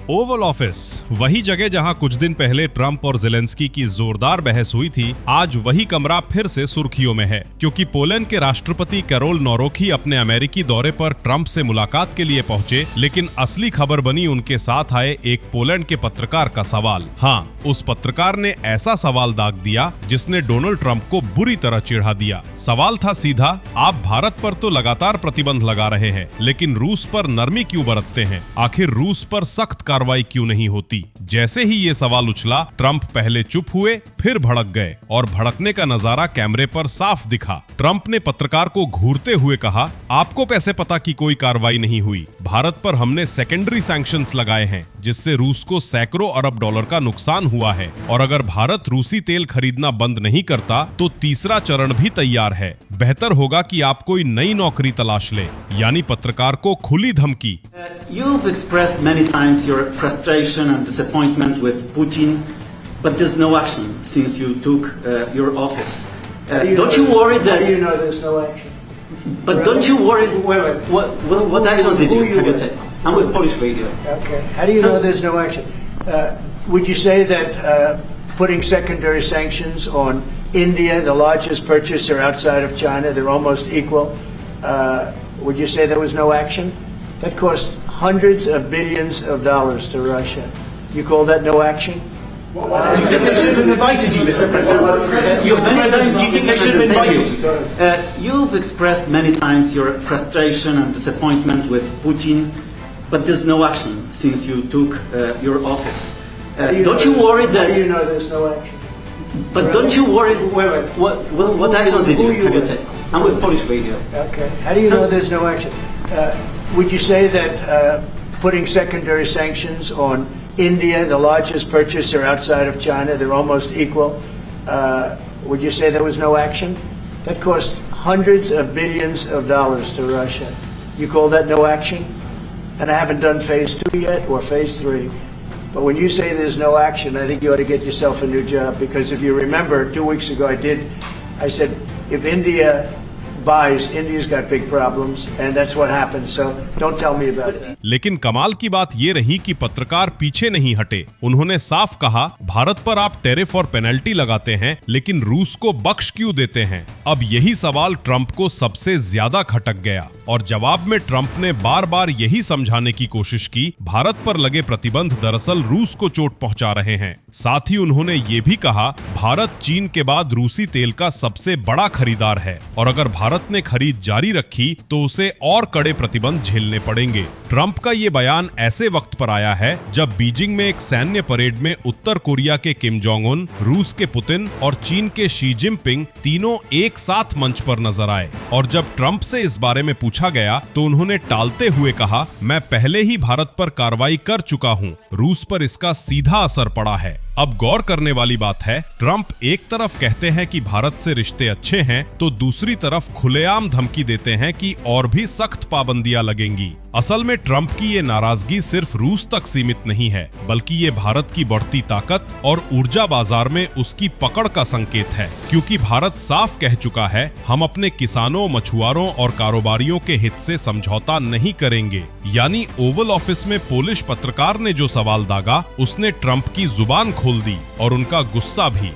Oval office, वही जगह जहां कुछ दिन पहले ट्रंप और ज़ेलेंस्की की जोरदार बहस हुई थी, आज वही कमरा फिर से सुर्खियों में है, क्योंकि पोलैंड के राष्ट्रपति कैरोल नोरोखी अपने अमेरिकी दौरे पर ट्रंप से मुलाकात के लिए पहुंचे, लेकिन असली खबर बनी उनके साथ आए एक पोलैंड के पत्रकार का सवाल। हाँ, उस पत्रकार ने ऐसा सवाल दाग दिया जिसने डोनाल्ड ट्रंप को बुरी तरह चिढ़ा दिया। सवाल था सीधा, आप भारत पर तो लगातार प्रतिबंध लगा रहे हैं, लेकिन रूस पर नरमी क्यों बरतते हैं? आखिर रूस पर सख्त कार्रवाई क्यों नहीं होती? जैसे ही ये सवाल उछला, ट्रंप पहले चुप हुए, फिर भड़क गए और भड़कने का नजारा कैमरे पर साफ दिखा। ट्रंप ने पत्रकार को घूरते हुए कहा, आपको कैसे पता कि कोई कार्रवाई नहीं हुई? भारत पर हमने सेकेंडरी सैंक्शंस लगाए हैं, जिससे रूस को सैकड़ों अरब डॉलर का नुकसान हुआ है, और अगर भारत रूसी तेल खरीदना बंद नहीं करता तो तीसरा चरण भी तैयार है। बेहतर होगा कि आप कोई नई नौकरी तलाश लें। यानी पत्रकार को खुली धमकी। You've expressed many times your frustration and disappointment with Putin, but there's no action since you took your office. Don't you worry that? How do you know there's no action? But don't you worry? Wait. What actions did you have you taken? I'm with Polish radio. Okay. How do you know there's no action? Would you say that putting secondary sanctions on India, the largest purchaser outside of China, they're almost equal? Would you say there was no action? That cost hundreds of billions of dollars to Russia. You call that no action? Do you think they should have invited you, Mr. President? Do you think they should have invited you? You've expressed many times your frustration and disappointment with Putin, but there's no action since you took your office. Don't you worry that? How do you know there's no action? But don't you worry? Wait. What actions did you have you taken? I'm with Polish radio. Okay. How do you know there's no action? Would you say that putting secondary sanctions on India, the largest purchaser outside of China, they're almost equal? Would you say there was no action? That cost hundreds of billions of dollars to Russia. You call that no action? And I haven't done phase 2 yet or phase 3. But when you say there's no action, I think you ought to get yourself a new job, because if you remember 2 weeks ago I said if India buys, India's got big problems, and that's what happened. So don't tell me about that. लेकिन कमाल की बात ये रही कि पत्रकार पीछे नहीं हटे। उन्होंने साफ कहा, भारत पर आप टैरिफ और पेनल्टी लगाते हैं, लेकिन रूस को बख्श क्यों देते हैं? अब यही सवाल ट्रंप को सबसे ज्यादा खटक गया, और जवाब में ट्रंप ने बार बार यही समझाने की कोशिश की, भारत पर लगे प्रतिबंध दरअसल रूस को चोट पहुंचा रहे हैं। साथ ही उन्होंने ये भी कहा, भारत चीन के बाद रूसी तेल का सबसे बड़ा खरीदार है, और अगर भारत ने खरीद जारी रखी तो उसे और कड़े प्रतिबंध झेलने पड़ेंगे। ट्रंप का ये बयान ऐसे वक्त पर आया है जब बीजिंग में एक सैन्य परेड में उत्तर कोरिया के किम जोंग उन, रूस के पुतिन और चीन के शी जिनपिंग तीनों एक साथ मंच पर नजर आए, और जब ट्रंप से इस बारे में पूछा गया तो उन्होंने टालते हुए कहा, मैं पहले ही भारत पर कार्रवाई कर चुका हूं, रूस पर इसका सीधा असर पड़ा है। अब गौर करने वाली बात है, ट्रंप एक तरफ कहते हैं कि भारत से रिश्ते अच्छे हैं, तो दूसरी तरफ खुलेआम धमकी देते हैं कि और भी सख्त पाबंदियां लगेंगी। असल में ट्रंप की ये नाराजगी सिर्फ रूस तक सीमित नहीं है, बल्कि ये भारत की बढ़ती ताकत और ऊर्जा बाजार में उसकी पकड़ का संकेत है, क्योंकि भारत साफ कह चुका है, हम अपने किसानों, मछुआरों और कारोबारियों के हित से समझौता नहीं करेंगे। यानी ओवल ऑफिस में पोलिश पत्रकार ने जो सवाल दागा, उसने ट्रंप की जुबान खोल दी और उनका गुस्सा भी।